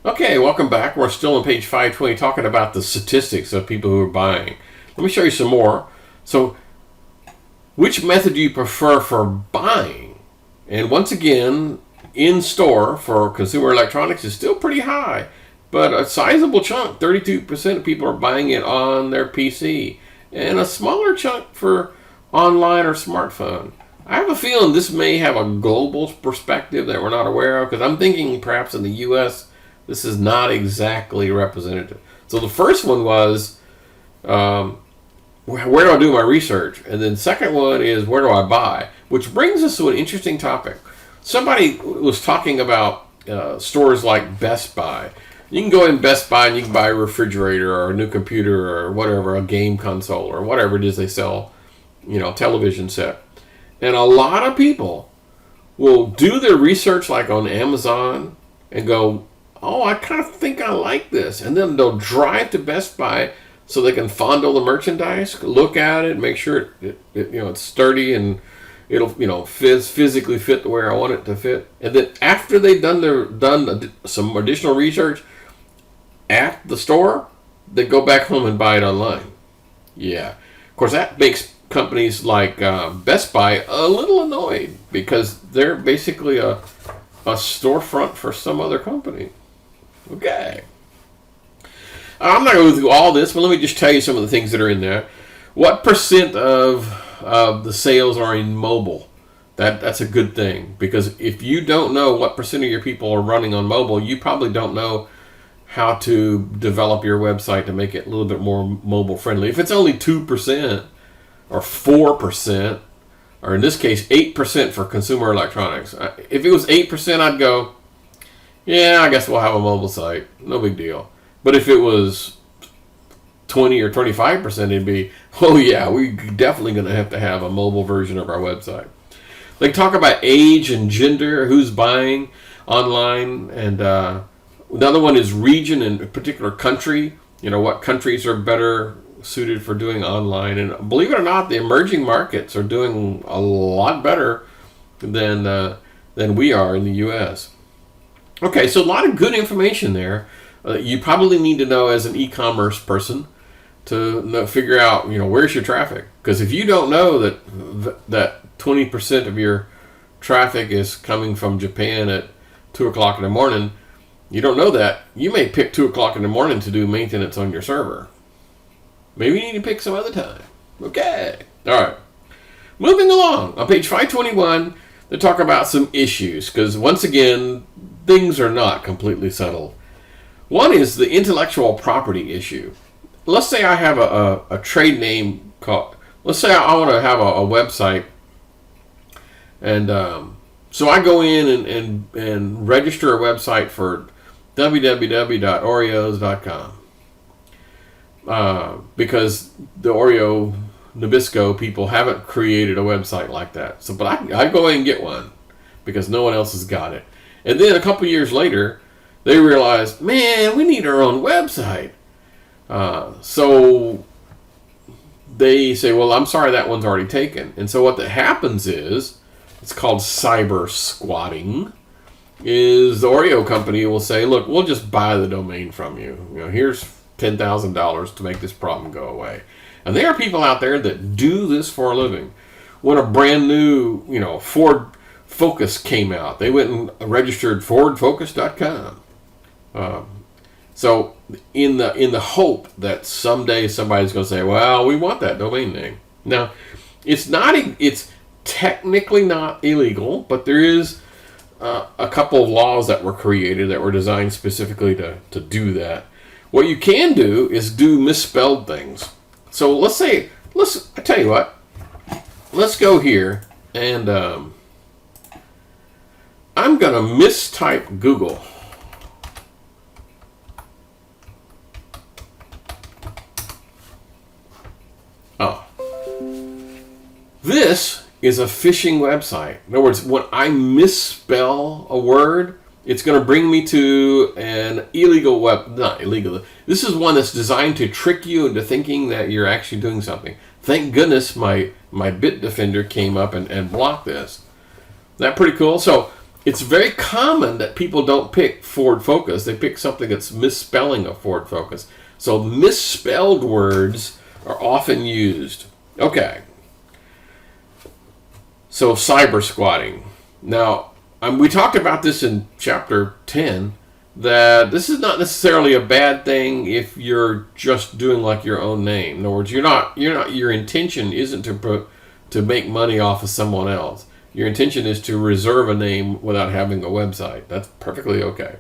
Okay, welcome back. We're still on page 520 talking about the statistics of people who are buying. Let me show you some more. So, which method do you prefer for buying? And once again, in-store for consumer electronics is still pretty high, but a sizable chunk, 32% of people are buying it on their PC, and a smaller chunk for online or smartphone. I have a feeling this may have a global perspective that we're not aware of, because I'm thinking perhaps in the U.S., this is not exactly representative. So the first one was, where do I do my research? And then second one is, where do I buy? Which brings us to an interesting topic. Somebody was talking about stores like Best Buy. You can go in Best Buy and you can buy a refrigerator or a new computer or whatever, a game console or whatever it is they sell, television set. And a lot of people will do their research like on Amazon and go, oh, I kind of think I like this. And then they'll drive to Best Buy so they can fondle the merchandise, look at it, make sure it's sturdy and it'll physically fit the way I want it to fit. And then after they've done some additional research at the store, they go back home and buy it online. Yeah. Of course, that makes companies like Best Buy a little annoyed because they're basically a storefront for some other company. Okay. I'm not going to go through all this, but let me just tell you some of the things that are in there. What percent of the sales are in mobile? That's a good thing, because if you don't know what percent of your people are running on mobile, you probably don't know how to develop your website to make it a little bit more mobile friendly. If it's only 2% or 4%, or in this case 8% for consumer electronics, if it was 8%, I'd go, yeah, I guess we'll have a mobile site. No big deal. But if it was 20 or 25%, it'd be, oh yeah, we're definitely going to have a mobile version of our website. They talk about age and gender, who's buying online, and another one is region and a particular country. What countries are better suited for doing online. And believe it or not, the emerging markets are doing a lot better than we are in the U.S. Okay, so a lot of good information there. You probably need to know as an e-commerce person to figure out, where's your traffic? Because if you don't know that 20% of your traffic is coming from Japan at 2 o'clock in the morning, you don't know that, you may pick 2 o'clock in the morning to do maintenance on your server. Maybe you need to pick some other time. Okay. All right. Moving along. On page 521, they talk about some issues, because once again, things are not completely settled. One is the intellectual property issue. Let's say I have a trade name called, let's say I want to have a website, and so I go in and register a website for www.oreos.com because the Oreo Nabisco people haven't created a website like that. So, but I go in and get one because no one else has got it. And then a couple years later, they realize, man, we need our own website. So they say, well, I'm sorry, that one's already taken. And so what that happens is, it's called cyber squatting, is the Oreo company will say, look, we'll just buy the domain from you. Here's $10,000 to make this problem go away. And there are people out there that do this for a living. When a brand new, Ford Focus came out, they went and registered FordFocus.com. So in the hope that someday somebody's going to say, well, we want that domain name. Now, it's technically not illegal, but there is a couple of laws that were created that were designed specifically to do that. What you can do is do misspelled things. So I tell you what, let's go here and I'm going to mistype Google. Oh. This is a phishing website. In other words, when I misspell a word, it's going to bring me to an illegal not illegal. This is one that's designed to trick you into thinking that you're actually doing something. Thank goodness my Bitdefender came up and blocked this. Isn't that pretty cool? So it's very common that people don't pick Ford Focus. They pick something that's misspelling of Ford Focus. So misspelled words are often used. Okay. So cyber squatting. Now, we talked about this in Chapter 10, that this is not necessarily a bad thing if you're just doing like your own name. In other words, your intention isn't to make money off of someone else. Your intention is to reserve a name without having a website. That's perfectly okay.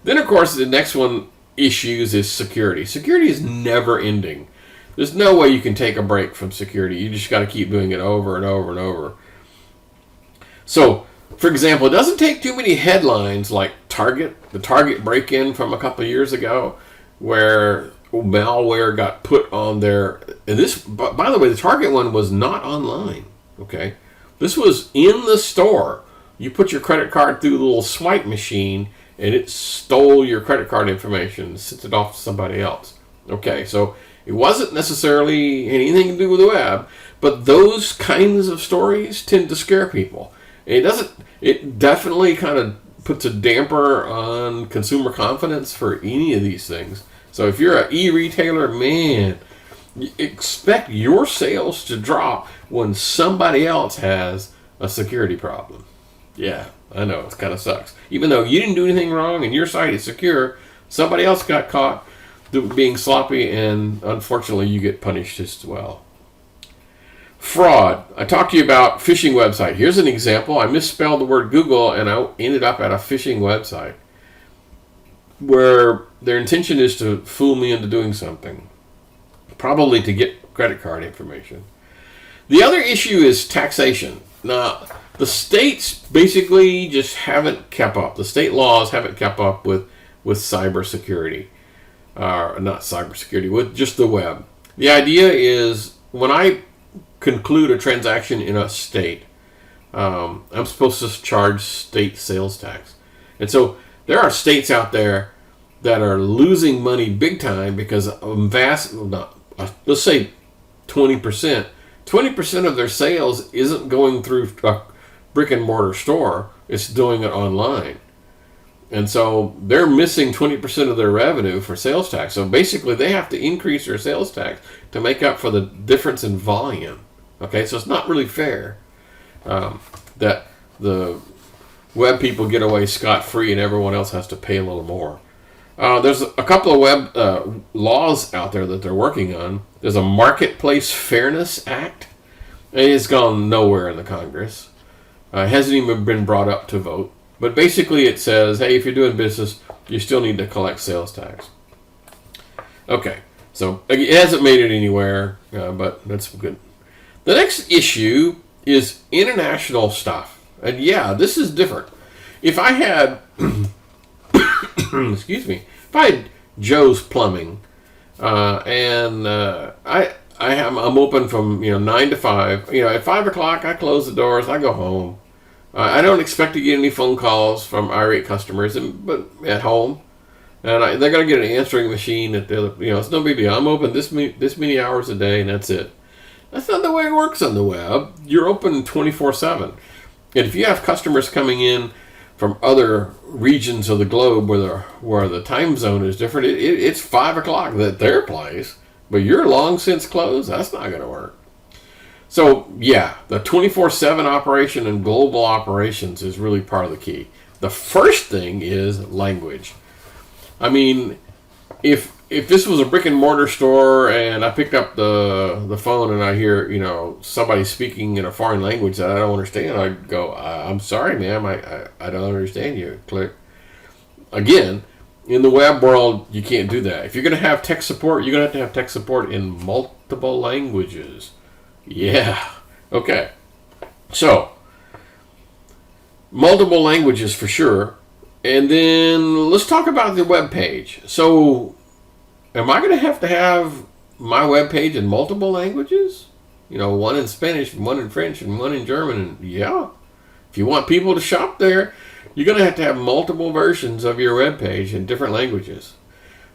Then, of course, the next one issues is security. Security is never ending. There's no way you can take a break from security. You just got to keep doing it over and over and over. So, for example, it doesn't take too many headlines like the Target break-in from a couple of years ago, where malware got put on there. And this, by the way, the Target one was not online. Okay, this was in the store. You put your credit card through the little swipe machine, and it stole your credit card information and sent it off to somebody else. Okay, so it wasn't necessarily anything to do with the web, but those kinds of stories tend to scare people. It definitely kind of puts a damper on consumer confidence for any of these things. So if you're an e-retailer, man, expect your sales to drop when somebody else has a security problem. Yeah, I know, it kind of sucks. Even though you didn't do anything wrong and your site is secure, somebody else got caught being sloppy, and unfortunately you get punished as well. Fraud. I talked to you about phishing website. Here's an example. I misspelled the word Google and I ended up at a phishing website where their intention is to fool me into doing something, probably to get credit card information. The other issue is taxation. Now, the states basically just haven't kept up. The state laws haven't kept up with cybersecurity. Not cybersecurity, with just the web. The idea is when I conclude a transaction in a state, I'm supposed to charge state sales tax. And so there are states out there that are losing money big time because let's say 20%. 20% of their sales isn't going through a brick and mortar store, it's doing it online. And so they're missing 20% of their revenue for sales tax. So basically they have to increase their sales tax to make up for the difference in volume. Okay, so it's not really fair that the web people get away scot-free and everyone else has to pay a little more. There's a couple of web laws out there that they're working on. There's a Marketplace Fairness Act. It's gone nowhere in the Congress. It hasn't even been brought up to vote. But basically it says, hey, if you're doing business, you still need to collect sales tax. Okay, so it hasn't made it anywhere, but that's good. The next issue is international stuff. And yeah, this is different. If I had, excuse me, if I had Joe's Plumbing, and I'm open from 9 to 5. At 5 o'clock I close the doors. I go home. I don't expect to get any phone calls from irate customers, but at home, and they're going to get an answering machine. It's no big deal. I'm open this many hours a day, and that's it. That's not the way it works on the web. You're open 24/7, and if you have customers coming in from other regions of the globe where the time zone is different, it's 5 o'clock at their place, but you're long since closed. That's not going to work. So yeah, the 24/7 operation and global operations is really part of the key. The first thing is language. I mean, if this was a brick and mortar store and I picked up the phone and I hear somebody speaking in a foreign language that I don't understand, I'd go, I'm sorry, ma'am, I don't understand you. Click. Again, in the web world, you can't do that. If you're going to have tech support, you're going to have tech support in multiple languages. Yeah. Okay. So, multiple languages for sure. And then let's talk about the web page. So, am I going to have my web page in multiple languages? One in Spanish, and one in French, and one in German. And yeah. If you want people to shop there, you're going to have multiple versions of your web page in different languages.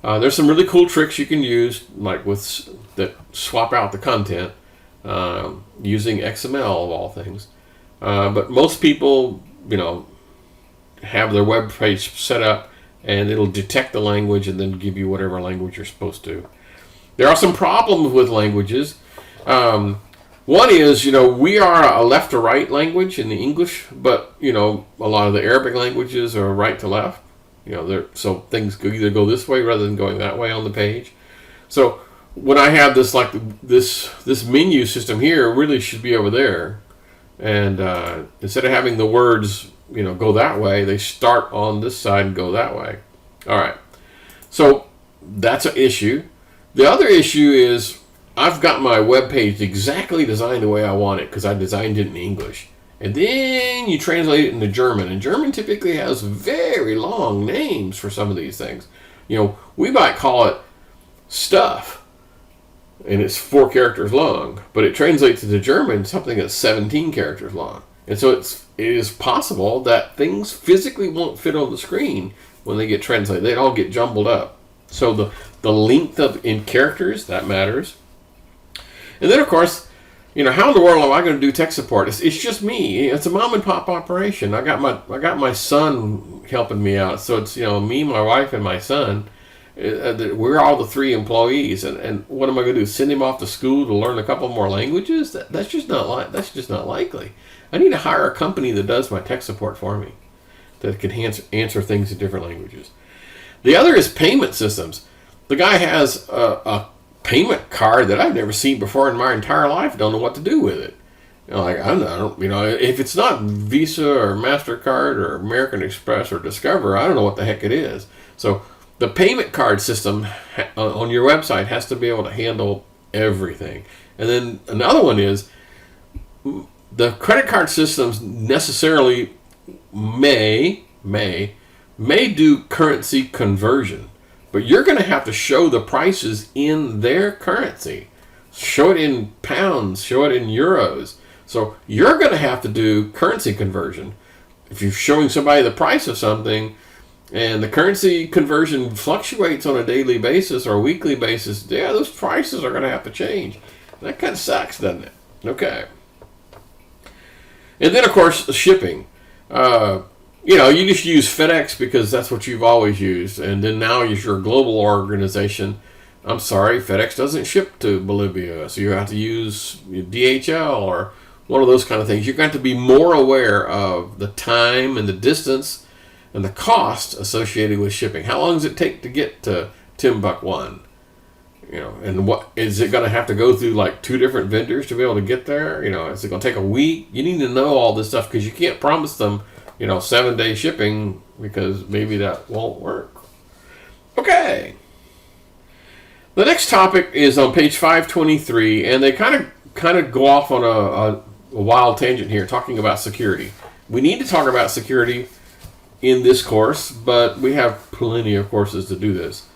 There's some really cool tricks you can use, like that swap out the content. Using XML of all things, but most people, have their web page set up, and it'll detect the language and then give you whatever language you're supposed to. There are some problems with languages. One is, we are a left to right language in the English, but, a lot of the Arabic languages are right to left. So things either go this way rather than going that way on the page. So when I have this, like this menu system here, it really should be over there. And instead of having the words, go that way, they start on this side and go that way. All right. So that's an issue. The other issue is I've got my web page exactly designed the way I want it because I designed it in English. And then you translate it into German. And German typically has very long names for some of these things. We might call it stuff, and it's 4 characters long. But it translates into German something that's 17 characters long. And so it is possible that things physically won't fit on the screen when they get translated. They all get jumbled up. So the length in characters, that matters. And then, of course, how in the world am I going to do tech support? It's just me. It's a mom and pop operation. I got my son helping me out. So it's me, my wife, and my son. We're all the 3 employees. And what am I going to do? Send him off to school to learn a couple more languages? That's just not likely. I need to hire a company that does my tech support for me, that can answer things in different languages. The other is payment systems. The guy has a payment card that I've never seen before in my entire life. Don't know what to do with it. I don't, if it's not Visa or MasterCard or American Express or Discover, I don't know what the heck it is. So the payment card system on your website has to be able to handle everything. And then another one is the credit card systems necessarily may do currency conversion. But you're going to have to show the prices in their currency. Show it in pounds, show it in euros. So you're going to have to do currency conversion. If you're showing somebody the price of something and the currency conversion fluctuates on a daily basis or a weekly basis, those prices are going to have to change. That kind of sucks, doesn't it? Okay. And then, of course, shipping. You just use FedEx because that's what you've always used. And then now as you're a global organization, I'm sorry, FedEx doesn't ship to Bolivia. So you have to use DHL or one of those kind of things. You're going to have to be more aware of the time and the distance and the cost associated with shipping. How long does it take to get to Timbuk 1? And what is it going to have to go through, like 2 different vendors to be able to get there? Is it going to take a week? You need to know all this stuff because you can't promise them 7-day shipping because maybe that won't work. Okay. The next topic is on page 523, and they kind of go off on a wild tangent here, talking about security. We need to talk about security in this course, but we have plenty of courses to do this.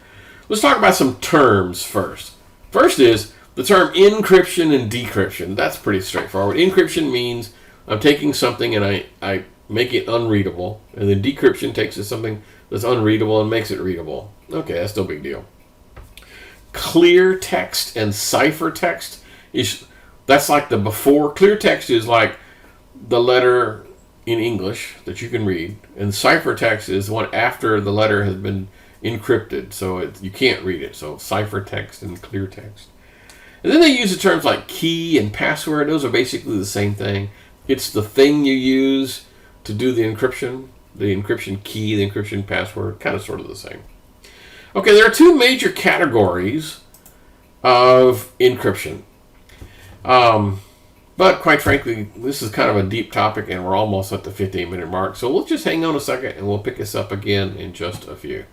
Let's talk about some terms first. First is the term encryption and decryption. That's pretty straightforward. Encryption means I'm taking something and I make it unreadable, and then decryption takes something that's unreadable and makes it readable. Okay, that's no big deal. Clear text and cipher text that's like the before. Clear text is like the letter in English that you can read, and cipher text is one after the letter has been encrypted, so you can't read it. So cipher text and clear text. And then they use the terms like key and password. Those are basically the same thing. It's the thing you use to do the encryption key, the encryption password, kind of sort of the same. Okay, there are 2 major categories of encryption. But quite frankly, this is kind of a deep topic and we're almost at the 15-minute mark. So we'll just hang on a second and we'll pick this up again in just a few.